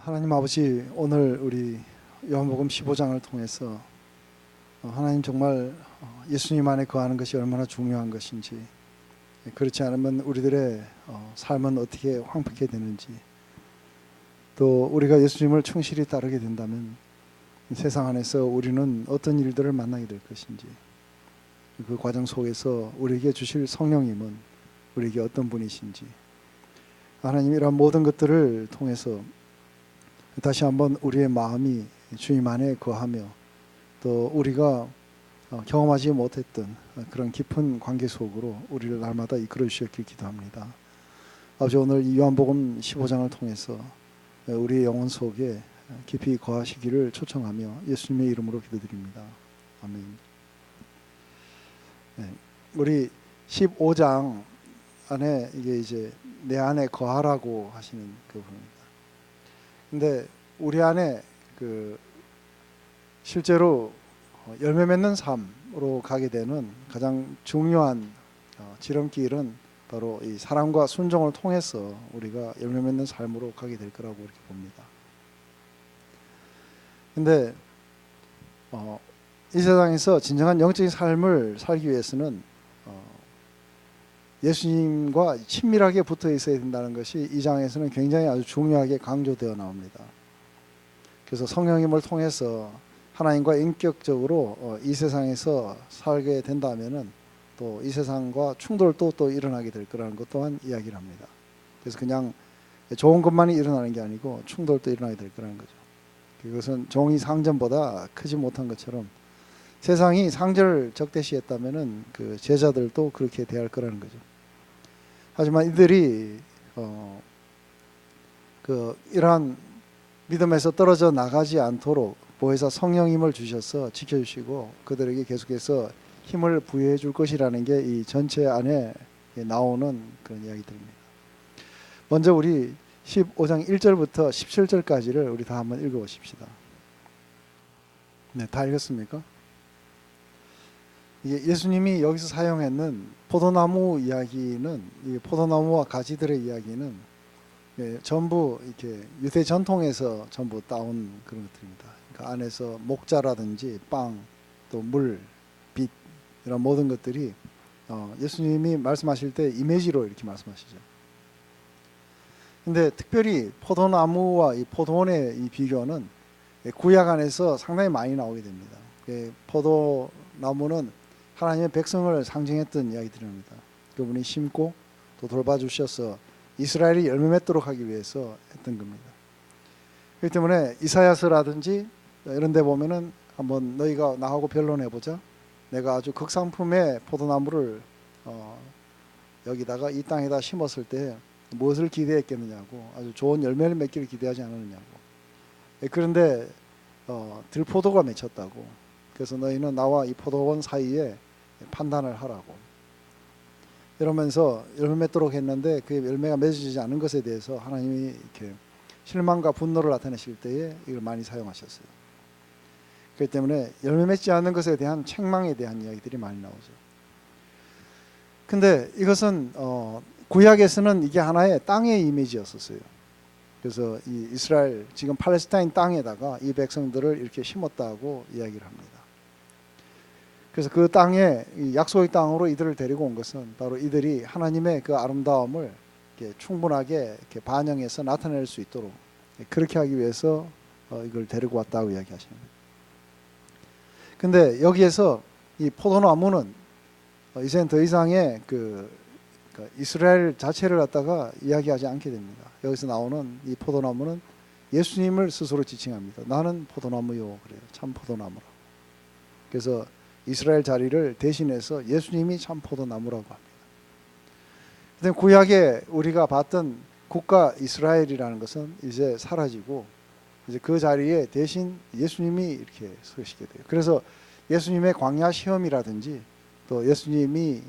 하나님 아버지, 오늘 우리 요한복음 15장을 통해서 하나님 정말 예수님 안에 거하는 것이 얼마나 중요한 것인지, 그렇지 않으면 우리들의 삶은 어떻게 황폐게 되는지, 또 우리가 예수님을 충실히 따르게 된다면 세상 안에서 우리는 어떤 일들을 만나게 될 것인지, 그 과정 속에서 우리에게 주실 성령님은 우리에게 어떤 분이신지, 하나님 이런 모든 것들을 통해서 다시 한번 우리의 마음이 주님 안에 거하며, 또 우리가 경험하지 못했던 그런 깊은 관계 속으로 우리를 날마다 이끌어 주셨길 기도합니다. 아버지, 오늘 이 요한복음 15장을 통해서 우리의 영혼 속에 깊이 거하시기를 초청하며 예수님의 이름으로 기도드립니다. 아멘. 네, 우리 15장 안에 이게 이제 내 안에 거하라고 하시는 그 부분입니다. 근데 우리 안에 그 실제로 열매 맺는 삶으로 가게 되는 가장 중요한 지름길은 바로 이 사랑과 순종을 통해서 우리가 열매 맺는 삶으로 가게 될 거라고 이렇게 봅니다. 근데 이 세상에서 진정한 영적인 삶을 살기 위해서는 예수님과 친밀하게 붙어 있어야 된다는 것이 이 장에서는 굉장히 아주 중요하게 강조되어 나옵니다. 그래서 성령님을 통해서 하나님과 인격적으로 이 세상에서 살게 된다면은 또 이 세상과 충돌도 또 일어나게 될 거라는 것 또한 이야기를 합니다. 그래서 그냥 좋은 것만이 일어나는 게 아니고 충돌도 일어나게 될 거라는 거죠. 그것은 종이 상전보다 크지 못한 것처럼 세상이 상전을 적대시했다면은 그 제자들도 그렇게 대할 거라는 거죠. 하지만 이들이 이러한 믿음에서 떨어져 나가지 않도록 보혜사 성령님을 주셔서 지켜주시고 그들에게 계속해서 힘을 부여해 줄 것이라는 게 이 전체 안에 나오는 그런 이야기들입니다. 먼저 우리 15장 1절부터 17절까지를 우리 다 한번 읽어보십시다. 네, 다 읽었습니까? 예수님이 여기서 사용했는 포도나무 이야기는, 이 포도나무와 가지들의 이야기는 전부 이렇게 유대 전통에서 전부 따온 그런 것들입니다. 그 안에서 목자라든지 빵, 또 물, 빛 이런 모든 것들이 예수님이 말씀하실 때 이미지로 이렇게 말씀하시죠. 근데 특별히 포도나무와 이 포도원의 이 비교는 구약 안에서 상당히 많이 나오게 됩니다. 포도나무는 하나님의 백성을 상징했던 이야기들입니다. 그분이 심고 또 돌봐주셔서 이스라엘이 열매 맺도록 하기 위해서 했던 겁니다. 그렇기 때문에 이사야서라든지 이런 데 보면은 한번 너희가 나하고 변론해보자, 내가 아주 극상품의 포도나무를 여기다가 이 땅에다 심었을 때 무엇을 기대했겠느냐고, 아주 좋은 열매를 맺기를 기대하지 않았느냐고. 그런데 들포도가 맺혔다고. 그래서 너희는 나와 이 포도원 사이에 판단을 하라고 이러면서 열매 맺도록 했는데 그 열매가 맺어지지 않은 것에 대해서 하나님이 이렇게 실망과 분노를 나타내실 때에 이걸 많이 사용하셨어요. 그렇기 때문에 열매 맺지 않는 것에 대한 책망에 대한 이야기들이 많이 나오죠. 근데 이것은 구약에서는 이게 하나의 땅의 이미지였었어요. 그래서 이 이스라엘, 지금 팔레스타인 땅에다가 이 백성들을 이렇게 심었다고 이야기를 합니다. 그래서 그 땅에, 약속의 땅으로 이들을 데리고 온 것은 바로 이들이 하나님의 그 아름다움을 이렇게 충분하게 이렇게 반영해서 나타낼 수 있도록 그렇게 하기 위해서 이걸 데리고 왔다고 이야기하십니다. 근데 여기에서 이 포도나무는 이제는 더 이상의 이스라엘 자체를 갖다가 이야기하지 않게 됩니다. 여기서 나오는 이 포도나무는 예수님을 스스로 지칭합니다. 나는 포도나무요, 그래요. 참 포도나무라. 그래서 이스라엘 자리를 대신해서 예수님이 참 포도나무라고 합니다. 근데 구약에 우리가 봤던 국가 이스라엘이라는 것은 이제 사라지고 이제 그 자리에 대신 예수님이 이렇게 서시게 돼요. 그래서 예수님의 광야 시험이라든지 또 예수님이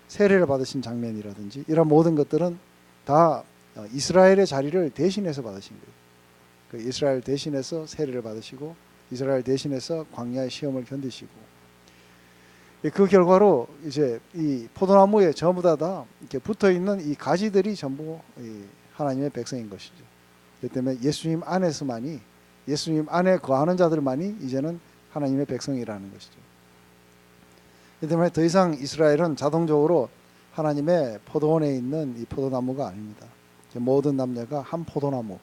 세례를 받으신 장면이라든지 이런 모든 것들은 다 이스라엘의 자리를 대신해서 받으신 거예요. 그 이스라엘 대신해서 세례를 받으시고 이스라엘 대신해서 광야의 시험을 견디시고, 그 결과로 이제 이 포도나무에 전부 다 이렇게 붙어 있는 이 가지들이 전부 이 하나님의 백성인 것이죠. 그렇기 때문에 예수님 안에서만이, 예수님 안에 거하는 자들만이 이제는 하나님의 백성이라는 것이죠. 그렇기 때문에 더 이상 이스라엘은 자동적으로 하나님의 포도원에 있는 이 포도나무가 아닙니다. 모든 남녀가 한 포도나무,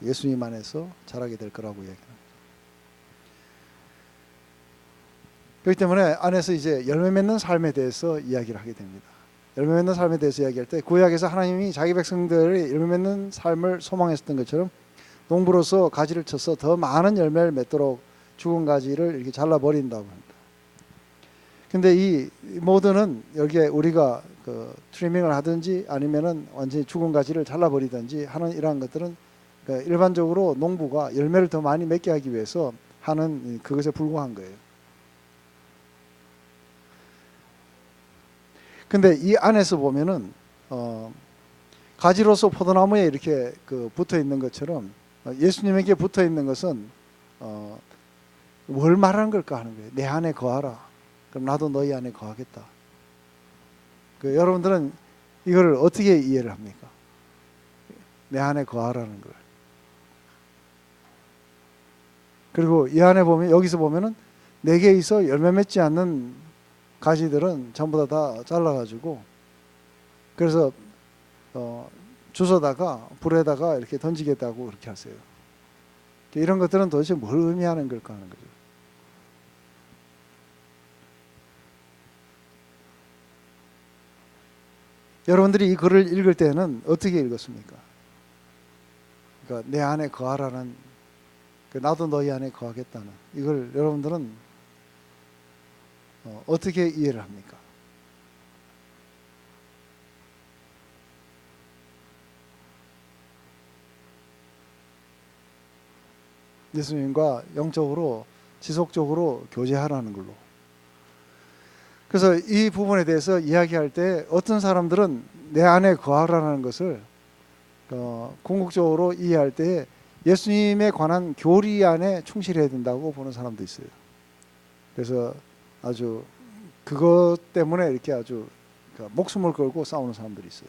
예수님 안에서 자라게 될 거라고 이야기합니다. 그렇기 때문에 안에서 이제 열매 맺는 삶에 대해서 이야기를 하게 됩니다. 열매 맺는 삶에 대해서 이야기할 때 구약에서 하나님이 자기 백성들이 열매 맺는 삶을 소망했었던 것처럼 농부로서 가지를 쳐서 더 많은 열매를 맺도록 죽은 가지를 이렇게 잘라버린다고 합니다. 근데 이 모드는 여기에 우리가 그 트리밍을 하든지 아니면은 완전히 죽은 가지를 잘라버리든지 하는 이러한 것들은 일반적으로 농부가 열매를 더 많이 맺게 하기 위해서 하는 그것에 불과한 거예요. 근데 이 안에서 보면은 가지로서 포도나무에 이렇게 붙어 있는 것처럼 예수님에게 붙어 있는 것은 뭘 말하는 걸까 하는 거예요. 내 안에 거하라. 그럼 나도 너희 안에 거하겠다. 여러분들은 이거를 어떻게 이해를 합니까? 내 안에 거하라는 걸. 그리고 이 안에 보면, 여기서 보면은 내게 있어 열매 맺지 않는 가지들은 전부 다 잘라가지고, 그래서 주워다가 불에다가 이렇게 던지겠다고 그렇게 하세요. 이런 것들은 도대체 뭘 의미하는 걸까 하는 거죠. 여러분들이 이 글을 읽을 때는 어떻게 읽었습니까? 그러니까 내 안에 거하라는, 나도 너희 안에 거하겠다는, 이걸 여러분들은 어떻게 이해를 합니까? 예수님과 영적으로 지속적으로 교제하라는 걸로. 그래서 이 부분에 대해서 이야기할 때 어떤 사람들은 내 안에 거하라는 것을 궁극적으로 이해할 때 예수님에 관한 교리 안에 충실해야 된다고 보는 사람도 있어요. 그래서 아주 그것 때문에 이렇게 아주 목숨을 걸고 싸우는 사람들이 있어요.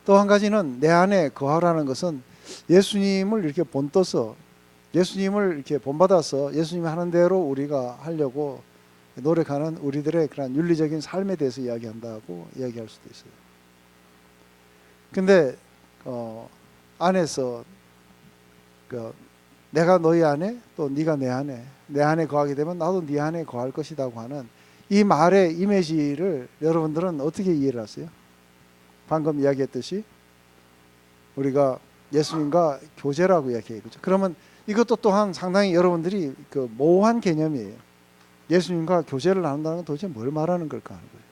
또 한 가지는 내 안에 거하라는 것은 예수님을 이렇게 본떠서, 예수님을 이렇게 본받아서 예수님이 하는 대로 우리가 하려고 노력하는 우리들의 그런 윤리적인 삶에 대해서 이야기한다고 이야기할 수도 있어요. 근데 안에서 내가 너희 안에, 또 네가 내 안에 거하게 되면 나도 네 안에 거할 것이라고 하는 이 말의 이미지를 여러분들은 어떻게 이해를 하세요? 방금 이야기했듯이 우리가 예수님과 교제라고 이야기해요. 그렇죠? 그러면 이것도 또한 상당히 여러분들이 모호한 개념이에요. 예수님과 교제를 나눈다는 건 도대체 뭘 말하는 걸까 하는 거예요.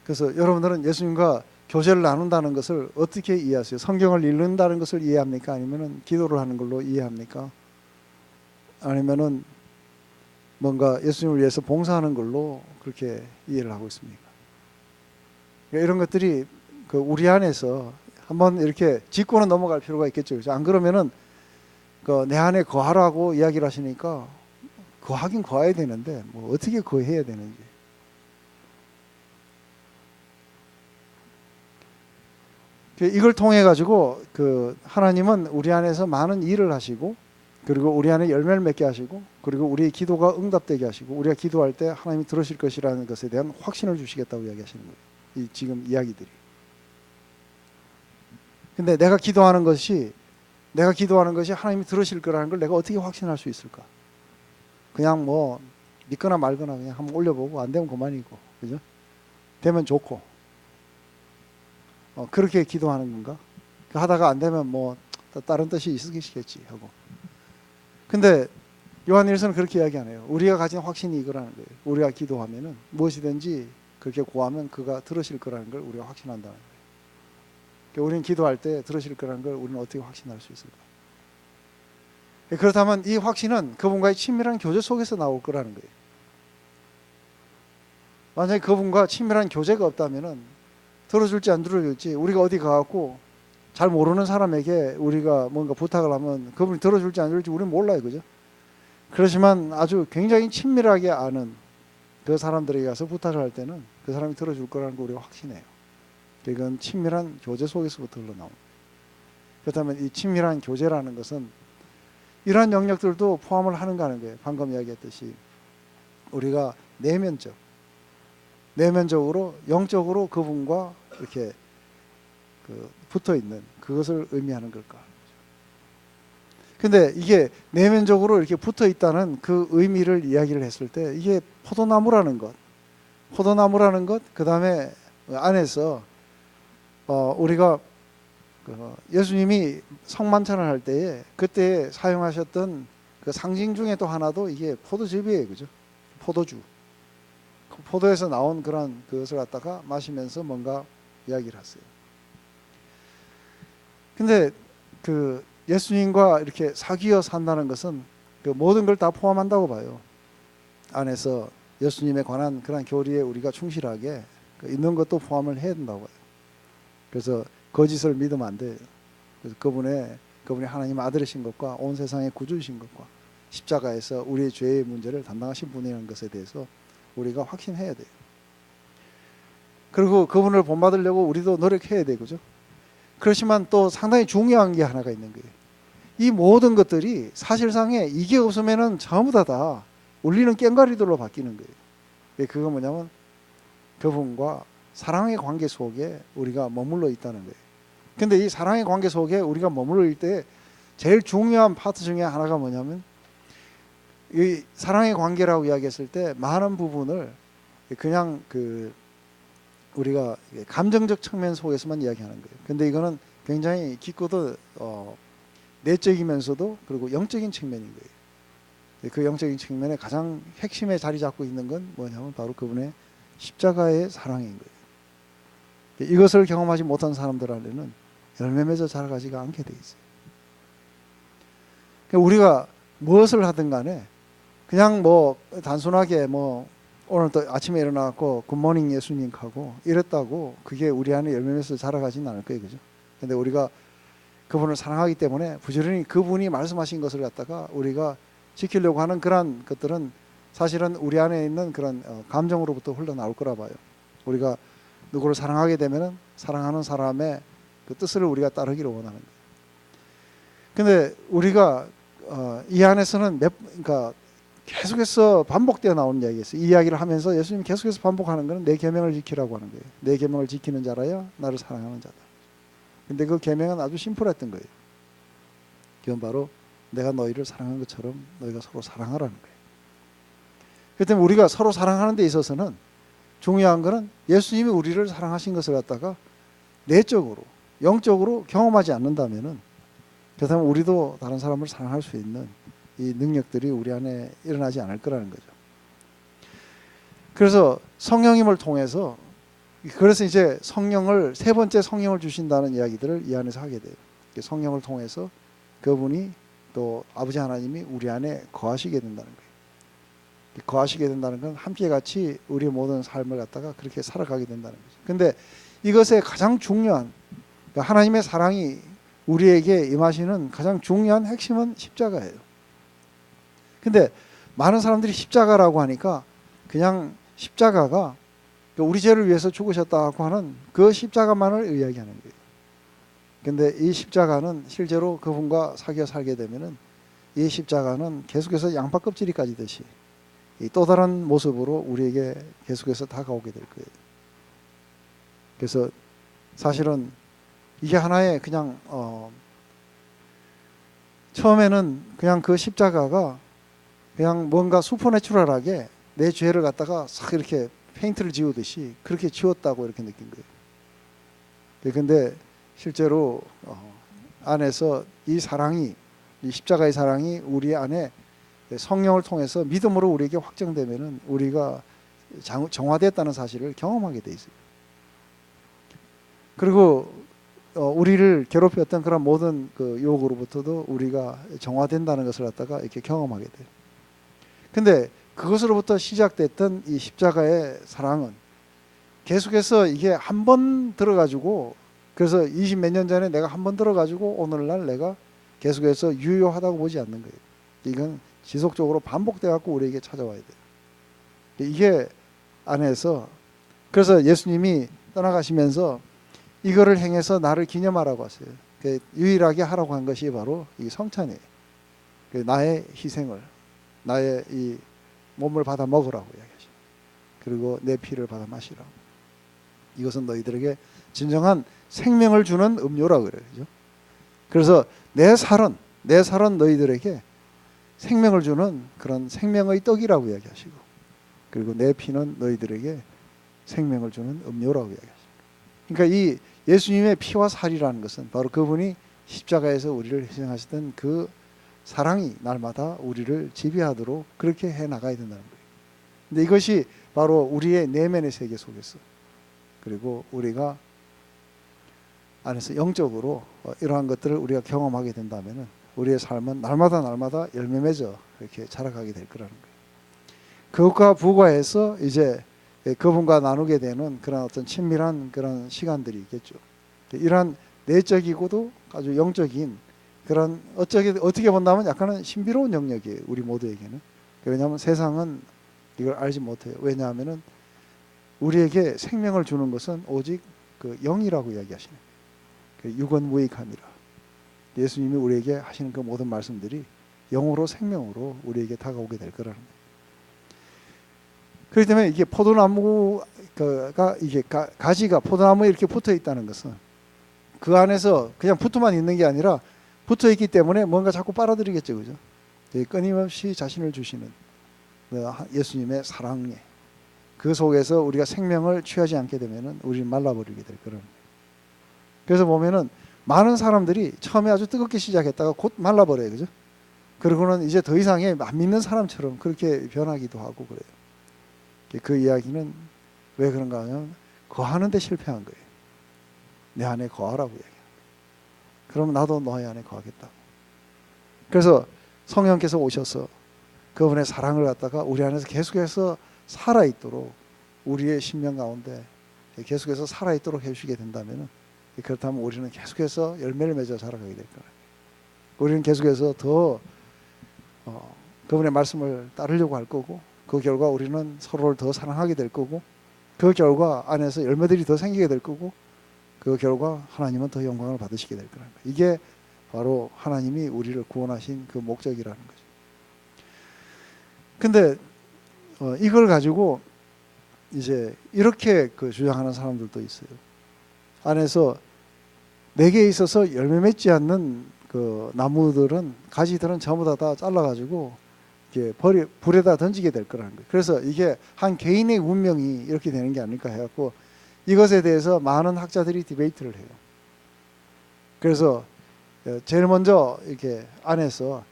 그래서 여러분들은 예수님과 교제를 나눈다는 것을 어떻게 이해하세요? 성경을 읽는다는 것을 이해합니까? 아니면은 기도를 하는 걸로 이해합니까? 아니면은 뭔가 예수님을 위해서 봉사하는 걸로 그렇게 이해를 하고 있습니까? 그러니까 이런 것들이 우리 안에서 한번 이렇게 짚고는 넘어갈 필요가 있겠죠. 그렇죠? 안 그러면은 내 안에 거하라고 이야기를 하시니까 거하긴 거해야 되는데 뭐 어떻게 거해야 되는지. 이걸 통해 가지고 하나님은 우리 안에서 많은 일을 하시고, 그리고 우리 안에 열매를 맺게 하시고, 그리고 우리의 기도가 응답되게 하시고, 우리가 기도할 때 하나님이 들으실 것이라는 것에 대한 확신을 주시겠다고 이야기하시는 거예요. 이 지금 이야기들이. 근데 내가 기도하는 것이 하나님이 들으실 거라는 걸 내가 어떻게 확신할 수 있을까? 그냥 뭐 믿거나 말거나 그냥 한번 올려보고 안 되면 그만이고, 그죠? 되면 좋고, 그렇게 기도하는 건가? 하다가 안 되면 뭐 다른 뜻이 있으시겠지 하고. 근데 요한일서는 그렇게 이야기 안 해요. 우리가 가진 확신이 이거라는 거예요. 우리가 기도하면은 무엇이든지 그렇게 구하면 그가 들으실 거라는 걸 우리가 확신한다는 거예요. 그러니까 우리는 기도할 때 들으실 거라는 걸 우리는 어떻게 확신할 수 있을까? 그렇다면 이 확신은 그분과의 친밀한 교제 속에서 나올 거라는 거예요. 만약에 그분과 친밀한 교제가 없다면은 들어줄지 안 들어줄지, 우리가 어디 가갖고 잘 모르는 사람에게 우리가 뭔가 부탁을 하면 그분이 들어줄지 안 들어줄지 우리는 몰라요. 그죠? 그렇지만 아주 굉장히 친밀하게 아는 그 사람들에게 가서 부탁을 할 때는 그 사람이 들어줄 거라는 걸 우리가 확신해요. 이건 친밀한 교제 속에서부터 흘러나옵니다. 그렇다면 이 친밀한 교제라는 것은 이러한 영역들도 포함을 하는가 하는 거예요. 방금 이야기했듯이 우리가 내면적으로 영적으로 그분과 이렇게 붙어 있는 그것을 의미하는 걸까. 근데 이게 내면적으로 이렇게 붙어 있다는 그 의미를 이야기를 했을 때 이게 포도나무라는 것, 그 다음에 안에서 우리가 예수님이 성만찬을 할 때에 그때 사용하셨던 그 상징 중에 또 하나도 이게 포도즙이에요, 그죠? 포도주. 포도에서 나온 그런 그것을 갖다가 마시면서 뭔가 이야기를 하세요. 근데 그 예수님과 이렇게 사귀어 산다는 것은 그 모든 걸 다 포함한다고 봐요. 안에서 예수님에 관한 그런 교리에 우리가 충실하게 있는 것도 포함을 해야 된다고 봐요. 그래서 거짓을 믿으면 안 돼요. 그래서 그분이 하나님 아들이신 것과 온 세상의 구주이신 것과 십자가에서 우리의 죄의 문제를 담당하신 분이라는 것에 대해서 우리가 확신해야 돼요. 그리고 그분을 본받으려고 우리도 노력해야 되고, 그죠? 그렇지만 또 상당히 중요한 게 하나가 있는 거예요. 이 모든 것들이 사실상에 이게 없으면은 전부 다 울리는 꽹과리들로 바뀌는 거예요. 그거 뭐냐면 그분과 사랑의 관계 속에 우리가 머물러 있다는 거예요. 근데 이 사랑의 관계 속에 우리가 머물러 있을 때 제일 중요한 파트 중에 하나가 뭐냐면 이 사랑의 관계라고 이야기했을 때 많은 부분을 그냥 우리가 감정적 측면 속에서만 이야기하는 거예요. 근데 이거는 굉장히 깊고도 내적이면서도 그리고 영적인 측면인 거예요. 그 영적인 측면에 가장 핵심에 자리 잡고 있는 건 뭐냐면 바로 그분의 십자가의 사랑인 거예요. 이것을 경험하지 못한 사람들한테는 열매 맺어 자라가지가 않게 돼 있어요. 그러니까 우리가 무엇을 하든 간에 그냥 뭐 단순하게 뭐 오늘 또 아침에 일어나고 굿모닝 예수님 하고 이랬다고 그게 우리 안에 열매 맺어 자라가지는 않을 거예요, 그죠? 근데 우리가 그분을 사랑하기 때문에 부지런히 그분이 말씀하신 것을 갖다가 우리가 지키려고 하는 그런 것들은 사실은 우리 안에 있는 그런 감정으로부터 흘러나올 거라 봐요. 우리가 누구를 사랑하게 되면은 사랑하는 사람의 그 뜻을 우리가 따르기를 원하는 거예요. 근데 우리가 이 안에서는 그러니까 계속해서 반복되어 나오는 이야기였어요. 이 이야기를 하면서 예수님이 계속해서 반복하는 것은 내 계명을 지키라고 하는 거예요. 내 계명을 지키는 자라야 나를 사랑하는 자다. 근데 그 계명은 아주 심플했던 거예요. 그건 바로 내가 너희를 사랑한 것처럼 너희가 서로 사랑하라는 거예요. 그렇기 때문에 우리가 서로 사랑하는 데 있어서는 중요한 것은 예수님이 우리를 사랑하신 것을 갖다가 내적으로 영적으로 경험하지 않는다면은 그렇다면 우리도 다른 사람을 사랑할 수 있는 이 능력들이 우리 안에 일어나지 않을 거라는 거죠. 그래서 성령님을 통해서 그래서 이제 성령을 세 번째 성령을 주신다는 이야기들을 이 안에서 하게 돼요. 성령을 통해서 그분이 또 아버지 하나님이 우리 안에 거하시게 된다는 거예요. 거하시게 된다는 건 함께 같이 우리의 모든 삶을 갖다가 그렇게 살아가게 된다는 거죠. 근데 이것의 가장 중요한 하나님의 사랑이 우리에게 임하시는 가장 중요한 핵심은 십자가예요. 근데 많은 사람들이 십자가라고 하니까 그냥 십자가가 우리 죄를 위해서 죽으셨다고 하는 그 십자가만을 이야기하는 거예요. 근데 이 십자가는 실제로 그분과 사귀어 살게 되면은 이 십자가는 계속해서 양파 껍질이 까지듯이 또 다른 모습으로 우리에게 계속해서 다가오게 될 거예요. 그래서 사실은 이게 하나의 그냥 처음에는 그냥 그 십자가가 그냥 뭔가 슈퍼내추럴하게 내 죄를 갖다가 싹 이렇게 페인트를 지우듯이 그렇게 지웠다고 이렇게 느낀 거예요. 근데 실제로 안에서 이 사랑이, 이 십자가의 사랑이 우리 안에 성령을 통해서 믿음으로 우리에게 확정되면은 우리가 정화됐다는 사실을 경험하게 돼 있어요. 그리고 우리를 괴롭혔던 그런 모든 그 유혹으로부터도 우리가 정화된다는 것을 갖다가 이렇게 경험하게 돼요. 근데 그것으로부터 시작됐던 이 십자가의 사랑은 계속해서 이게 한 번 들어가지고 그래서 20몇 년 전에 내가 한 번 들어가지고 오늘날 내가 계속해서 유효하다고 보지 않는 거예요. 이건 지속적으로 반복돼 갖고 우리에게 찾아와야 돼요. 이게 안에서 그래서 예수님이 떠나가시면서 이거를 행해서 나를 기념하라고 하세요. 유일하게 하라고 한 것이 바로 이 성찬이에요. 나의 희생을, 나의 이 몸을 받아 먹으라고 이야기하죠. 그리고 내 피를 받아 마시라고. 이것은 너희들에게 진정한 생명을 주는 음료라고 그래요. 그죠? 그래서 내 살은 너희들에게 생명을 주는 그런 생명의 떡이라고 이야기하시고, 그리고 내 피는 너희들에게 생명을 주는 음료라고 이야기하십니다. 그러니까 이 예수님의 피와 살이라는 것은 바로 그분이 십자가에서 우리를 희생하시던 그 사랑이 날마다 우리를 지배하도록 그렇게 해 나가야 된다는 거예요. 근데 이것이 바로 우리의 내면의 세계 속에서, 그리고 우리가 안에서 영적으로 이러한 것들을 우리가 경험하게 된다면 우리의 삶은 날마다 열매 맺어 이렇게 자라가게 될 거라는 거예요. 그것과 부과해서 이제 그분과 나누게 되는 그런 어떤 친밀한 그런 시간들이 있겠죠. 이러한 내적이고도 아주 영적인 그런 어떻게 본다면 약간은 신비로운 영역이에요. 우리 모두에게는. 왜냐하면 세상은 이걸 알지 못해요. 왜냐하면은 우리에게 생명을 주는 것은 오직 그 영이라고 이야기하시는 거예요. 유건무익함이라. 예수님이 우리에게 하시는 그 모든 말씀들이 영으로 생명으로 우리에게 다가오게 될 거라는 거예요. 그렇기 때문에 이게 포도나무가 이게 가지가 포도나무에 이렇게 붙어 있다는 것은 그 안에서 그냥 붙어만 있는 게 아니라 붙어 있기 때문에 뭔가 자꾸 빨아들이겠죠, 그죠? 끊임없이 자신을 주시는 예수님의 사랑에 그 속에서 우리가 생명을 취하지 않게 되면은 우리는 말라버리게 될 거라는 거예요. 그래서 보면은 많은 사람들이 처음에 아주 뜨겁게 시작했다가 곧 말라버려요, 그죠? 그러고는 이제 더 이상의 안 믿는 사람처럼 그렇게 변하기도 하고 그래요. 그 이야기는 왜 그런가 하면 거하는 데 실패한 거예요. 내 안에 거하라고 이야기해요. 그러면 나도 너희 안에 거하겠다. 그래서 성령께서 오셔서 그분의 사랑을 갖다가 우리 안에서 계속해서 살아있도록 우리의 심령 가운데 계속해서 살아있도록 해주시게 된다면, 그렇다면 우리는 계속해서 열매를 맺어 자라가게 될 거예요. 우리는 계속해서 더 그분의 말씀을 따르려고 할 거고, 그 결과 우리는 서로를 더 사랑하게 될 거고, 그 결과 안에서 열매들이 더 생기게 될 거고, 그 결과 하나님은 더 영광을 받으시게 될 거라는 거예요. 이게 바로 하나님이 우리를 구원하신 그 목적이라는 거죠. 근데 이걸 가지고 이제 이렇게 주장하는 사람들도 있어요. 안에서 내게 있어서 열매 맺지 않는 그 나무들은, 가지들은 전부 다 잘라가지고 불에다 던지게 될 거라는 거예요. 그래서 이게 한 개인의 운명이 이렇게 되는 게 아닐까 해갖고 이것에 대해서 많은 학자들이 디베이트를 해요. 그래서 제일 먼저 이렇게 안에서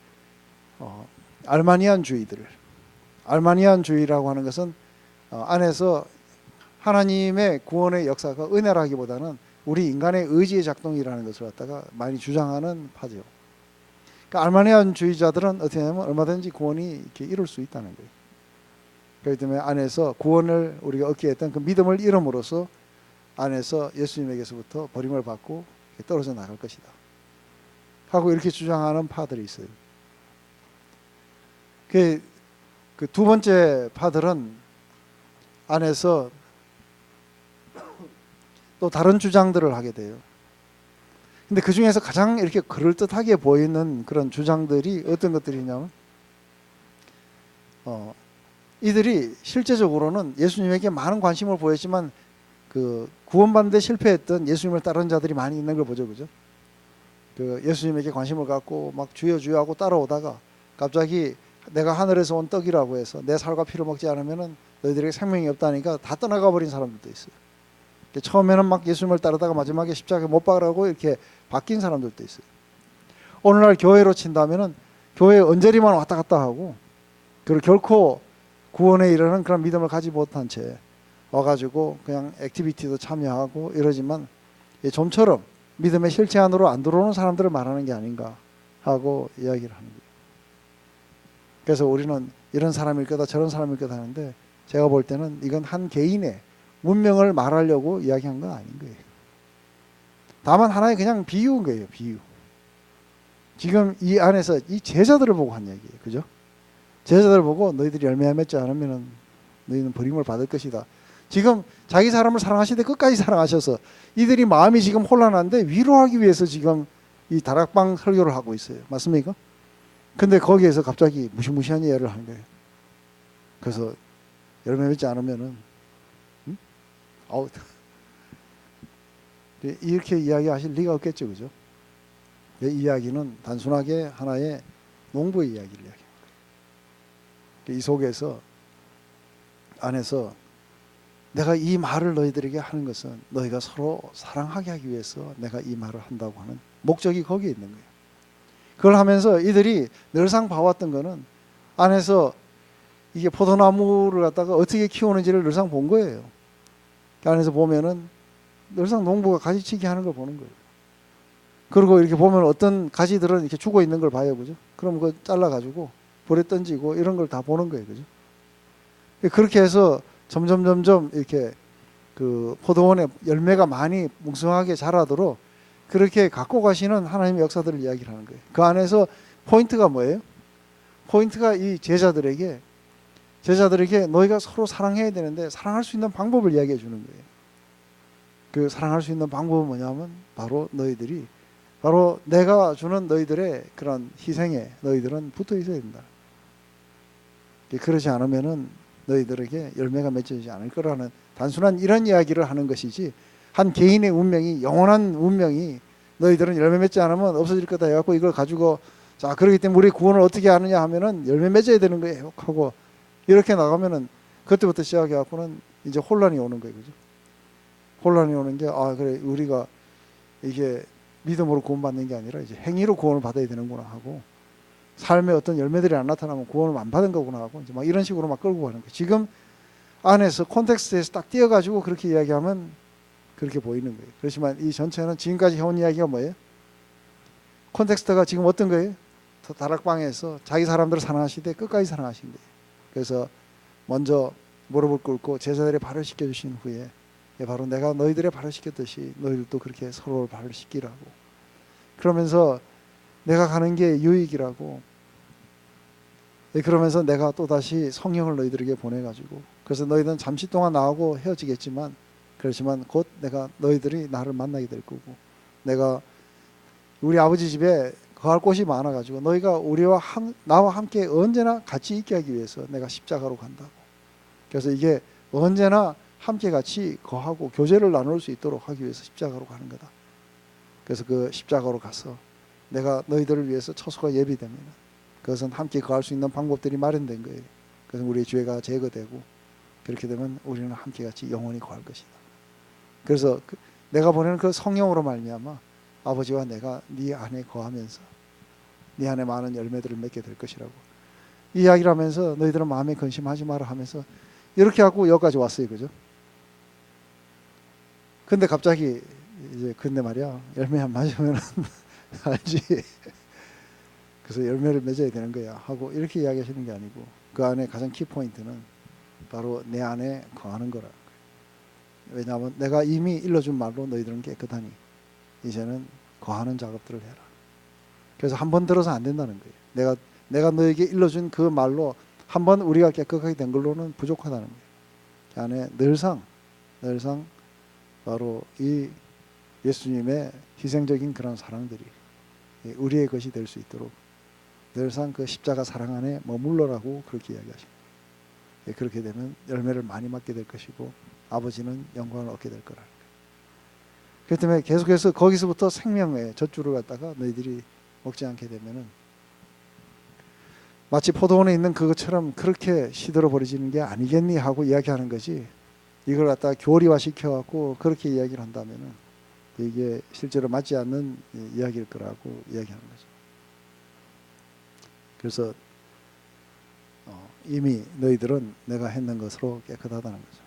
알마니안주의라고 하는 것은 안에서 하나님의 구원의 역사가 은혜라기보다는 우리 인간의 의지의 작동이라는 것을 갖다가 많이 주장하는 파죠. 그러니까 알마니안주의자들은 어떻게 하냐면 얼마든지 구원이 이렇게 이룰 수 있다는 거예요. 그렇기 때문에 안에서 구원을 우리가 얻게 했던 그 믿음을 잃음으로써 안에서 예수님에게서부터 버림을 받고 떨어져 나갈 것이다 하고 이렇게 주장하는 파들이 있어요. 그 두 번째 파들은 안에서 또 다른 주장들을 하게 돼요. 근데 그 중에서 가장 이렇게 그럴듯하게 보이는 그런 주장들이 어떤 것들이냐면 이들이 실제적으로는 예수님에게 많은 관심을 보였지만 그 구원받는 데 실패했던 예수님을 따르는 자들이 많이 있는 걸 보죠, 그죠? 그 예수님에게 관심을 갖고 막 주여 주여 하고 따라오다가 갑자기 내가 하늘에서 온 떡이라고 해서 내 살과 피를 먹지 않으면은 너희들에게 생명이 없다니까 다 떠나가 버린 사람들도 있어요. 처음에는 막 예수님을 따르다가 마지막에 십자가에 못 박으라고 이렇게 바뀐 사람들도 있어요. 오늘날 교회로 친다면은 교회 언저리만 왔다 갔다 하고, 그리고 결코 구원에 이르는 그런 믿음을 가지 못한 채 와가지고 그냥 액티비티도 참여하고 이러지만 좀처럼 믿음의 실체 안으로 안 들어오는 사람들을 말하는 게 아닌가 하고 이야기를 하는 거예요. 그래서 우리는 이런 사람일 거다 저런 사람일 거다 하는데, 제가 볼 때는 이건 한 개인의 문명을 말하려고 이야기한 건 아닌 거예요. 다만 하나의 그냥 비유인 거예요. 비유. 지금 이 안에서 이 제자들을 보고 한 얘기예요. 그죠? 제자들을 보고 너희들이 열매 맺지 않으면 너희는 버림을 받을 것이다. 지금 자기 사람을 사랑하시되 끝까지 사랑하셔서 이들이 마음이 지금 혼란한데 위로하기 위해서 지금 이 다락방 설교를 하고 있어요. 맞습니까? 근데 거기에서 갑자기 무시무시한 예를 하는 거예요. 그래서 열매 맺지 않으면은 아우 이렇게 이야기하실 리가 없겠죠, 그죠? 이 이야기는 단순하게 하나의 농부의 이야기를 이야기합니다. 이 속에서 안에서 내가 이 말을 너희들에게 하는 것은 너희가 서로 사랑하게 하기 위해서 내가 이 말을 한다고 하는 목적이 거기에 있는 거예요. 그걸 하면서 이들이 늘상 봐왔던 거는 안에서 이게 포도나무를 갖다가 어떻게 키우는지를 늘상 본 거예요. 그 안에서 보면은 늘상 농부가 가지치기 하는 걸 보는 거예요. 그리고 이렇게 보면 어떤 가지들은 이렇게 죽어 있는 걸 봐요, 그죠? 그럼 그거 잘라가지고 불에 던지고 이런 걸 다 보는 거예요, 그죠? 그렇게 해서 점점 이렇게 그 포도원에 열매가 많이 뭉성하게 자라도록 그렇게 갖고 가시는 하나님의 역사들을 이야기를 하는 거예요. 그 안에서 포인트가 뭐예요? 포인트가 이 제자들에게 너희가 서로 사랑해야 되는데 사랑할 수 있는 방법을 이야기해 주는 거예요. 그 사랑할 수 있는 방법은 뭐냐면 바로 너희들이 바로 내가 주는 너희들의 그런 희생에 너희들은 붙어 있어야 된다. 그러지 않으면은 너희들에게 열매가 맺어지지 않을 거라는 단순한 이런 이야기를 하는 것이지, 한 개인의 운명이, 영원한 운명이 너희들은 열매 맺지 않으면 없어질 거다 해갖고 이걸 가지고 자 그렇기 때문에 우리 구원을 어떻게 하느냐 하면은 열매 맺어야 되는 거예요 하고 이렇게 나가면은 그때부터 시작해갖고는 이제 혼란이 오는 거예요, 그죠? 혼란이 오는 게 그래 우리가 이게 믿음으로 구원받는 게 아니라 이제 행위로 구원을 받아야 되는구나 하고, 삶의 어떤 열매들이 안 나타나면 구원을 안 받은 거구나 하고 이제 막 이런 식으로 막 끌고 가는 거예요. 지금 안에서 콘텍스트에서 딱 띄어가지고 그렇게 이야기하면 그렇게 보이는 거예요. 그렇지만 이 전체는 지금까지 해온 이야기가 뭐예요? 콘텍스트가 지금 어떤 거예요? 다락방에서 자기 사람들을 사랑하시되 끝까지 사랑하신 거예요. 그래서 먼저 무릎을 꿇고 제자들의 발을 씻겨주신 후에 바로 내가 너희들의 발을 씻겼듯이 너희들도 그렇게 서로를 발을 씻기라고, 그러면서 내가 가는 게 유익이라고, 그러면서 내가 또다시 성령을 너희들에게 보내가지고, 그래서 너희들은 잠시 동안 나하고 헤어지겠지만 그렇지만 곧 내가 너희들이 나를 만나게 될 거고, 내가 우리 아버지 집에 거할 곳이 많아가지고 너희가 나와 함께 언제나 같이 있게 하기 위해서 내가 십자가로 간다고. 그래서 이게 언제나 함께 같이 거하고 교제를 나눌 수 있도록 하기 위해서 십자가로 가는 거다. 그래서 그 십자가로 가서 내가 너희들을 위해서 처소가 예비되면 그것은 함께 거할 수 있는 방법들이 마련된 거예요. 그래서 우리의 죄가 제거되고 그렇게 되면 우리는 함께 같이 영원히 거할 것이다. 그래서 내가 보내는 그 성령으로 말미암아 아버지와 내가 네 안에 거하면서 네 안에 많은 열매들을 맺게 될 것이라고 이야기를 하면서 너희들은 마음에 근심하지 마라 하면서 이렇게 하고 여기까지 왔어요, 그죠? 근데 갑자기 이제 근데 말이야 열매 안 맞으면 알지. 그래서 열매를 맺어야 되는 거야 하고 이렇게 이야기하시는 게 아니고 그 안에 가장 키포인트는 바로 내 안에 거하는 거라. 왜냐하면 내가 이미 일러준 말로 너희들은 깨끗하니 이제는 거하는 작업들을 해라. 그래서 한 번 들어서 안 된다는 거예요. 내가 너에게 일러준 그 말로 한 번 우리가 깨끗하게 된 걸로는 부족하다는 거예요. 그 안에 늘상 바로 이 예수님의 희생적인 그런 사랑들이 우리의 것이 될 수 있도록 늘상 그 십자가 사랑 안에 머물러라고 그렇게 이야기하십니다. 그렇게 되면 열매를 많이 맞게 될 것이고 아버지는 영광을 얻게 될 거라는 거예요. 그렇기 때문에 계속해서 거기서부터 생명의 젖줄을 갖다가 너희들이 먹지 않게 되면은 마치 포도원에 있는 그것처럼 그렇게 시들어 버리지는 게 아니겠니 하고 이야기하는 거지, 이걸 갖다가 교리화 시켜갖고 그렇게 이야기를 한다면은 이게 실제로 맞지 않는 이야기일 거라고 이야기하는 거죠. 그래서 이미 너희들은 내가 했는 것으로 깨끗하다는 거죠.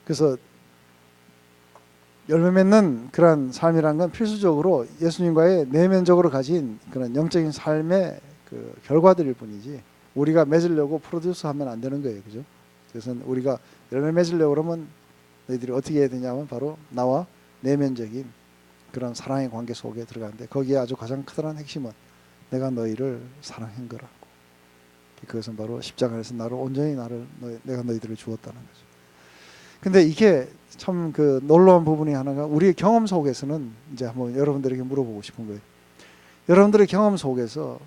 그래서 열매 맺는 그런 삶이란 건 필수적으로 예수님과의 내면적으로 가진 그런 영적인 삶의 그 결과들일 뿐이지 우리가 맺으려고 프로듀스하면 안 되는 거예요, 그죠? 그래서 우리가 열매 맺으려고 그러면 너희들이 어떻게 해야 되냐면 바로 나와 내면적인 그런 사랑의 관계 속에 들어가는데 거기에 아주 가장 크다란 핵심은 내가 너희를 사랑한 거라고. 그것은 바로 십자가 안에서 나를 온전히 내가 너희들을 주었다는 거죠. 근데 이게 참 그 놀라운 부분이 하나가 우리의 경험 속에서는 이제 한번 여러분들에게 물어보고 싶은 거예요. 여러분들의 경험 속에서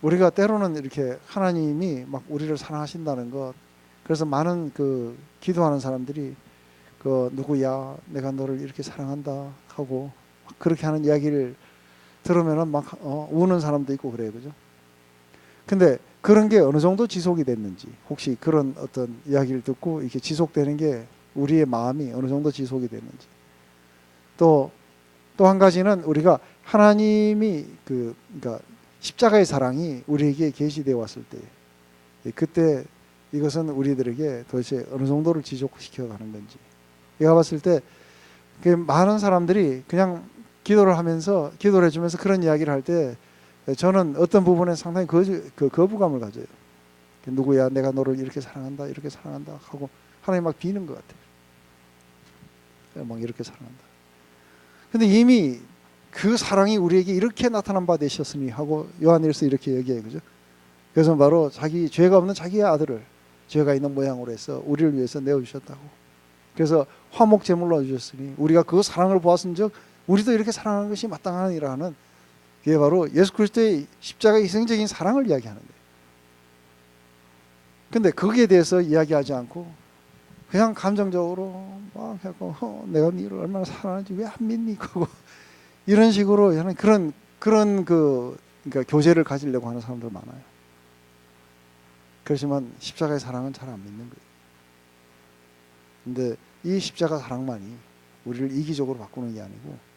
우리가 때로는 이렇게 하나님이 막 우리를 사랑하신다는 것, 그래서 많은 그 기도하는 사람들이 그 누구야 내가 너를 이렇게 사랑한다 하고 막 그렇게 하는 이야기를 들으면은 막 우는 사람도 있고 그래요, 그죠? 근데 그런 게 어느 정도 지속이 됐는지, 혹시 그런 어떤 이야기를 듣고 이렇게 지속되는 게 우리의 마음이 어느 정도 지속이 됐는지, 또 한 가지는 우리가 하나님이 그러니까 십자가의 사랑이 우리에게 계시되어 왔을 때, 그때 이것은 우리들에게 도대체 어느 정도를 지속시켜 가는 건지. 내가 봤을 때 많은 사람들이 그냥 기도를 하면서 기도를 해주면서 그런 이야기를 할 때 저는 어떤 부분에 상당히 거부감을 가져요. 누구야 내가 너를 이렇게 사랑한다 이렇게 사랑한다 하고 하나님 막 비는 것 같아요. 막 이렇게 사랑한다. 근데 이미 그 사랑이 우리에게 이렇게 나타난 바 되셨으니 하고 요한일서 이렇게 얘기해요, 그죠? 그래서 바로 자기 죄가 없는 자기의 아들을 죄가 있는 모양으로 해서 우리를 위해서 내어주셨다고. 그래서 화목 제물로 주셨으니 우리가 그 사랑을 보았은즉 우리도 이렇게 사랑하는 것이 마땅하니라 하는, 그게 바로 예수 그리스도의 십자가 희생적인 사랑을 이야기하는 거예요. 근데 거기에 대해서 이야기하지 않고 그냥 감정적으로 막 하고 내가 너를 얼마나 사랑하는지 왜 안 믿니? 하고 이런 식으로 하는 그런 그러니까 교제를 가지려고 하는 사람들 많아요. 그렇지만 십자가의 사랑은 잘 안 믿는 거예요. 근데 이 십자가 사랑만이 우리를 이기적으로 바꾸는 게 아니고,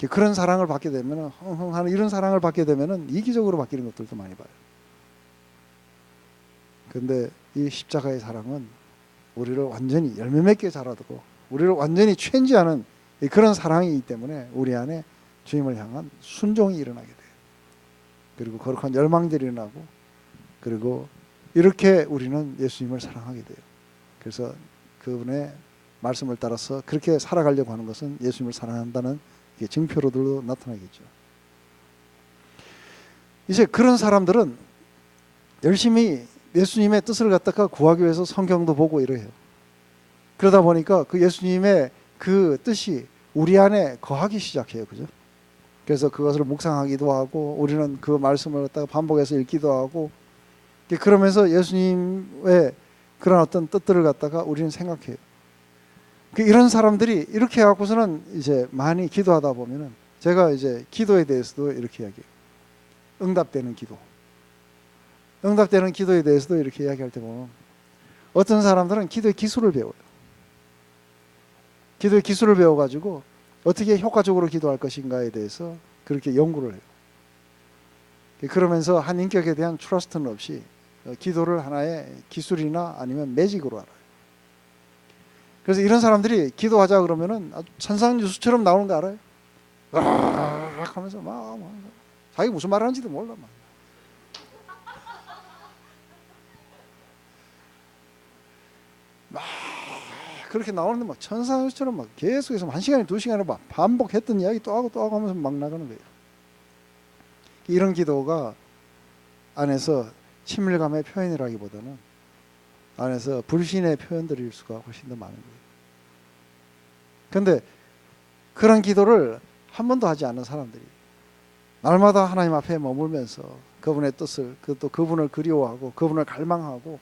그런 사랑을 받게 되면은 흥흥하는 이런 사랑을 받게 되면은 이기적으로 바뀌는 것들도 많이 봐요. 근데 이 십자가의 사랑은 우리를 완전히 열매 맺게 자라도록 우리를 완전히 체인지하는 그런 사랑이기 때문에 우리 안에 주님을 향한 순종이 일어나게 돼요. 그리고 거룩한 열망들이 일어나고, 그리고 이렇게 우리는 예수님을 사랑하게 돼요. 그래서 그분의 말씀을 따라서 그렇게 살아가려고 하는 것은 예수님을 사랑한다는 증표로도 나타나겠죠. 이제 그런 사람들은 열심히 예수님의 뜻을 갖다가 구하기 위해서 성경도 보고 이래요. 그러다 보니까 그 예수님의 그 뜻이 우리 안에 거하기 시작해요, 그죠? 그래서 그것을 묵상하기도 하고 우리는 그 말씀을 갖다가 반복해서 읽기도 하고, 그러면서 예수님의 그런 어떤 뜻들을 갖다가 우리는 생각해요. 이런 사람들이 이렇게 해갖고서는 이제 많이 기도하다 보면은, 제가 이제 기도에 대해서도 이렇게 이야기해요. 응답되는 기도. 응답되는 기도에 대해서도 이렇게 이야기할 때 보면 어떤 사람들은 기도의 기술을 배워요. 기도의 기술을 배워가지고 어떻게 효과적으로 기도할 것인가에 대해서 그렇게 연구를 해요. 그러면서 한 인격에 대한 트러스트는 없이 기도를 하나의 기술이나 아니면 매직으로 알아요. 그래서 이런 사람들이 기도하자 그러면은 아주 천상유수처럼 나오는 거 알아요? 막 하면서 막 자기 무슨 말 하는지도 몰라. 막 그렇게 나오는데 막 천상유수처럼 막 계속해서 1시간에 2시간을 막 반복했던 이야기 또 하고 하면서 막 나가는 거예요. 이런 기도가 안에서 친밀감의 표현이라기보다는 안에서 불신의 표현들일 수가 훨씬 더 많은 거예요. 그런데 그런 기도를 한 번도 하지 않는 사람들이 날마다 하나님 앞에 머물면서 그분의 뜻을, 또 그분을 그리워하고 그분을 갈망하고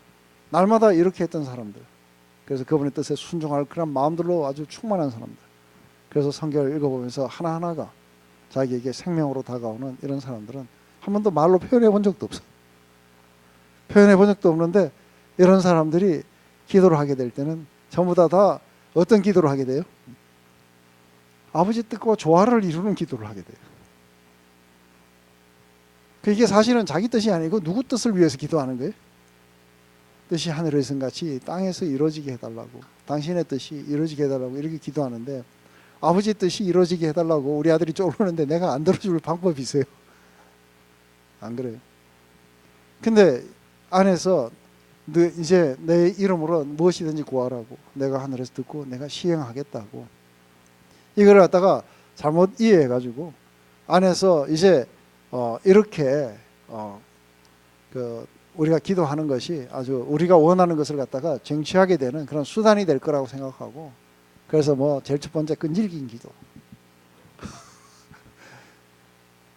날마다 이렇게 했던 사람들, 그래서 그분의 뜻에 순종할 그런 마음들로 아주 충만한 사람들, 그래서 성경을 읽어보면서 하나하나가 자기에게 생명으로 다가오는 이런 사람들은 한 번도 말로 표현해 본 적도 없어요. 표현해 본 적도 없는데 이런 사람들이 기도를 하게 될 때는 전부 다 어떤 기도를 하게 돼요? 아버지 뜻과 조화를 이루는 기도를 하게 돼요. 이게 사실은 자기 뜻이 아니고 누구 뜻을 위해서 기도하는 거예요? 뜻이 하늘에서 같이 땅에서 이루어지게 해달라고, 당신의 뜻이 이루어지게 해달라고 이렇게 기도하는데, 아버지 뜻이 이루어지게 해달라고 우리 아들이 쪼르는데 내가 안 들어줄 방법이 있어요? 안 그래요? 근데 안에서 이제 내 이름으로 무엇이든지 구하라고, 내가 하늘에서 듣고 내가 시행하겠다고, 이걸 갖다가 잘못 이해해가지고 안에서 이제 이렇게 우리가 기도하는 것이 아주 우리가 원하는 것을 갖다가 쟁취하게 되는 그런 수단이 될 거라고 생각하고, 그래서 뭐 제일 첫 번째 끈질긴 기도,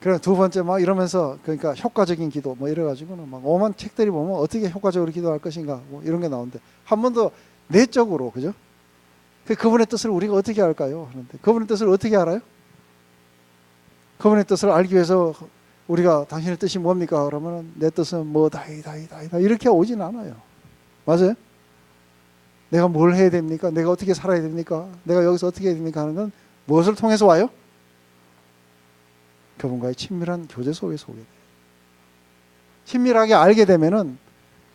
그래 두 번째 막 이러면서 그러니까 효과적인 기도 뭐 이래가지고는 막 오만 책들이 보면 어떻게 효과적으로 기도할 것인가 뭐 이런 게 나오는데, 한 번 더 내적으로, 그죠? 그분의 뜻을 우리가 어떻게 알까요? 하는데 그분의 뜻을 어떻게 알아요? 그분의 뜻을 알기 위해서 우리가 당신의 뜻이 뭡니까? 그러면 내 뜻은 뭐다 이렇게 오진 않아요. 맞아요? 내가 뭘 해야 됩니까? 내가 어떻게 살아야 됩니까? 내가 여기서 어떻게 해야 됩니까? 하는 건 무엇을 통해서 와요? 그분과의 친밀한 교제 속에서 오게 돼요. 친밀하게 알게 되면은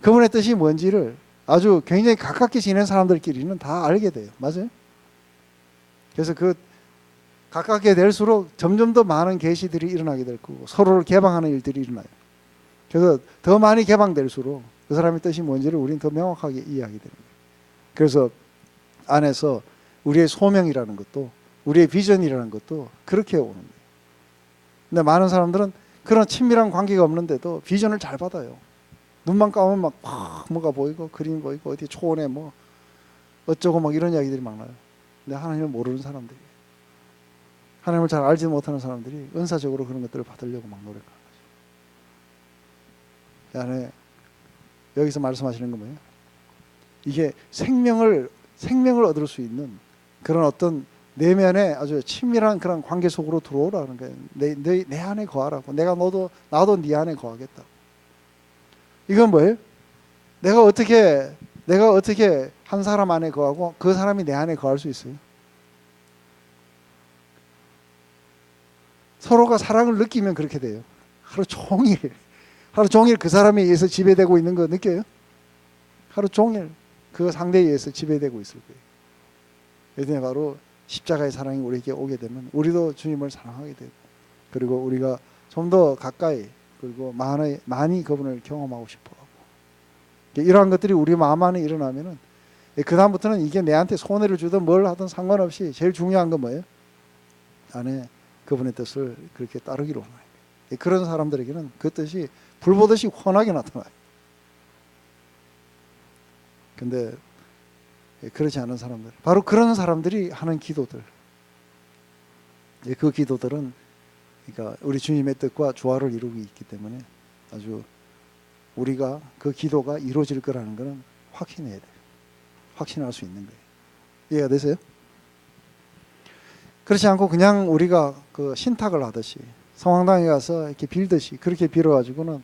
그분의 뜻이 뭔지를 아주 굉장히 가깝게 지낸 사람들끼리는 다 알게 돼요. 맞아요? 그래서 그 가깝게 될수록 점점 더 많은 계시들이 일어나게 될 거고, 서로를 개방하는 일들이 일어나요. 그래서 더 많이 개방될수록 그 사람의 뜻이 뭔지를 우리는 더 명확하게 이해하게 되는 거예요. 그래서 안에서 우리의 소명이라는 것도, 우리의 비전이라는 것도 그렇게 오는 거예요. 근데 많은 사람들은 그런 친밀한 관계가 없는데도 비전을 잘 받아요. 눈만 감으면 막 뭐가 보이고 그림이 보이고 어디 초원에 뭐 어쩌고 막 이런 이야기들이 많아요. 근데 하나님을 모르는 사람들이, 하나님을 잘 알지 못하는 사람들이 은사적으로 그런 것들을 받으려고 막 노력하는 거죠. 안에 여기서 말씀하시는 건 뭐예요? 이게 생명을 얻을 수 있는 그런 어떤 내면에 아주 친밀한 그런 관계 속으로 들어오라는 거예요. 내 안에 거하라고. 나도 네 안에 거하겠다고. 이건 뭐예요? 내가 어떻게 한 사람 안에 거하고 그 사람이 내 안에 거할 수 있어요? 서로가 사랑을 느끼면 그렇게 돼요. 하루 종일 그 사람에 의해서 지배되고 있는 거 느껴요? 하루 종일 그 상대에 의해서 지배되고 있을 거예요. 그게 바로 십자가의 사랑이 우리에게 오게 되면 우리도 주님을 사랑하게 되고, 그리고 우리가 좀 더 가까이, 그리고 많이 그분을 경험하고 싶어하고, 이러한 것들이 우리 마음 안에 일어나면은 그 다음부터는 이게 내한테 손해를 주든 뭘 하든 상관없이 제일 중요한 건 뭐예요? 안에 그분의 뜻을 그렇게 따르기로 하는 거예요. 그런 사람들에게는 그 뜻이 불보듯이 훤하게 나타나요. 근데 그렇지 않은 사람들, 바로 그런 사람들이 하는 기도들, 그 기도들은 그러니까 우리 주님의 뜻과 조화를 이루고 있기 때문에 아주 우리가 그 기도가 이루어질 거라는 것은 확신해야 돼요. 확신할 수 있는 거예요. 이해가 되세요? 그렇지 않고 그냥 우리가 그 신탁을 하듯이 성황당에 가서 이렇게 빌듯이 그렇게 빌어가지고는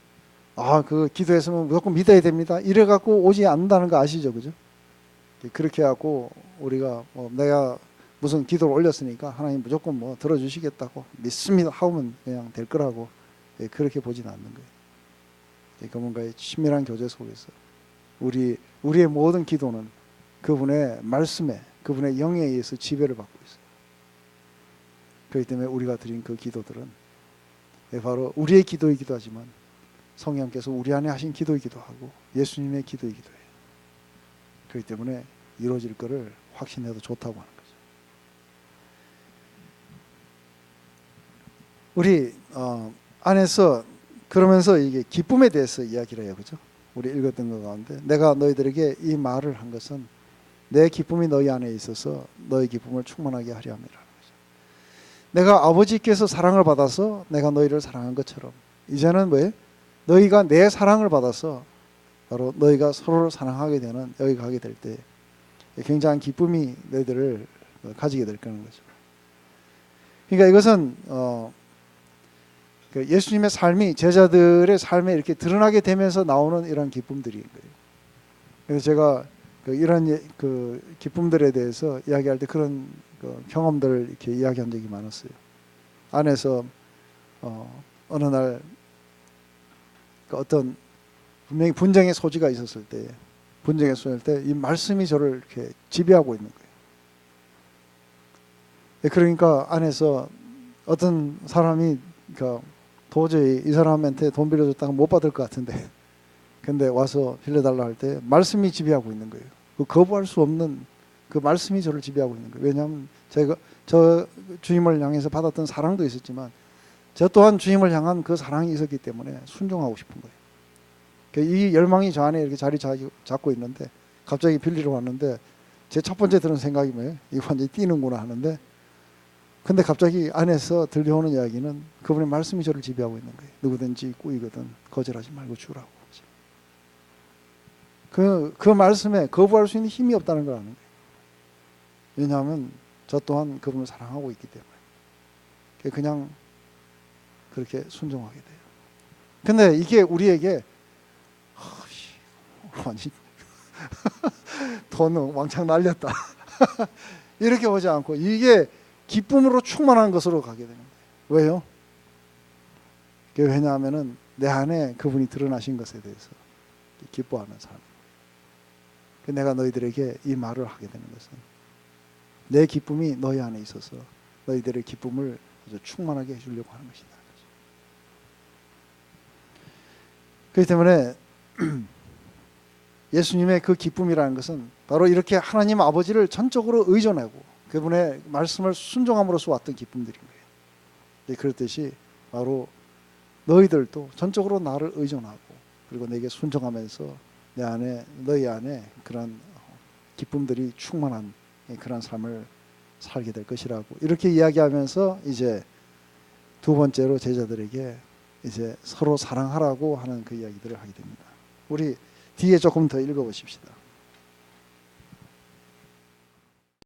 그 기도했으면 무조건 믿어야 됩니다, 이래갖고 오지 않는다는 거 아시죠? 그죠? 그렇게 하고 우리가 내가 무슨 기도를 올렸으니까 하나님 무조건 뭐 들어주시겠다고 믿습니다 하면 그냥 될 거라고 그렇게 보진 않는 거예요. 그분과의 친밀한 교제 속에서 우리의 모든 기도는 그분의 말씀에, 그분의 영에 의해서 지배를 받고 있어요. 그렇기 때문에 우리가 드린 그 기도들은 바로 우리의 기도이기도 하지만 성령께서 우리 안에 하신 기도이기도 하고 예수님의 기도이기도 해요. 그렇기 때문에 이루어질 것을 확신해도 좋다고 하는 거죠. 우리 안에서 그러면서 이게 기쁨에 대해서 이야기를 해요. 그죠? 우리 읽었던 것 가운데 내가 너희들에게 이 말을 한 것은 내 기쁨이 너희 안에 있어서 너희 기쁨을 충만하게 하려 함이라는 거죠. 내가 아버지께서 사랑을 받아서 내가 너희를 사랑한 것처럼 이제는 뭐예요? 너희가 내 사랑을 받아서 바로 너희가 서로를 사랑하게 되는 여기 가게 될 때 굉장한 기쁨이 너희들을 가지게 될 거는 거죠. 그러니까 이것은 예수님의 삶이 제자들의 삶에 이렇게 드러나게 되면서 나오는 이런 기쁨들인 거예요. 그래서 제가 이런 그 기쁨들에 대해서 이야기할 때 그런 경험들을 이렇게 이야기한 적이 많았어요. 안에서 어느 날 어떤 분명히 분쟁의 소지가 있었을 때, 이 말씀이 저를 이렇게 지배하고 있는 거예요. 그러니까 안에서 어떤 사람이 도저히 이 사람한테 돈 빌려줬다가 못 받을 것 같은데, 근데 와서 빌려달라 할 때 말씀이 지배하고 있는 거예요. 그 거부할 수 없는 그 말씀이 저를 지배하고 있는 거예요. 왜냐하면 제가 저 주님을 향해서 받았던 사랑도 있었지만 저 또한 주님을 향한 그 사랑이 있었기 때문에 순종하고 싶은 거예요. 이 열망이 저 안에 이렇게 자리 잡고 있는데 갑자기 빌리러 왔는데 제 첫 번째 드는 생각이 뭐예요? 이거 완전히 뛰는구나 하는데 근데 갑자기 안에서 들려오는 이야기는 그분의 말씀이 저를 지배하고 있는 거예요. 누구든지 꾸이거든 거절하지 말고 주라고. 그 말씀에 거부할 수 있는 힘이 없다는 걸 아는 거예요. 왜냐하면 저 또한 그분을 사랑하고 있기 때문에 그냥 그렇게 순종하게 돼요. 근데 이게 우리에게 완전 돈 왕창 날렸다 이렇게 오지 않고 이게 기쁨으로 충만한 것으로 가게 되는 거예요. 왜요? 왜냐하면 내 안에 그분이 드러나신 것에 대해서 기뻐하는 사람. 내가 너희들에게 이 말을 하게 되는 것은 내 기쁨이 너희 안에 있어서 너희들의 기쁨을 아주 충만하게 해주려고 하는 것이다. 그렇기 때문에 예수님의 그 기쁨이라는 것은 바로 이렇게 하나님 아버지를 전적으로 의존하고 그분의 말씀을 순종함으로써 왔던 기쁨들인 거예요. 그렇듯이 바로 너희들도 전적으로 나를 의존하고 그리고 내게 순종하면서 내 안에 너희 안에 그런 기쁨들이 충만한 그런 삶을 살게 될 것이라고 이렇게 이야기하면서 이제 두 번째로 제자들에게 이제 서로 사랑하라고 하는 그 이야기들을 하게 됩니다. 우리 뒤에 조금 더 읽어보십시다.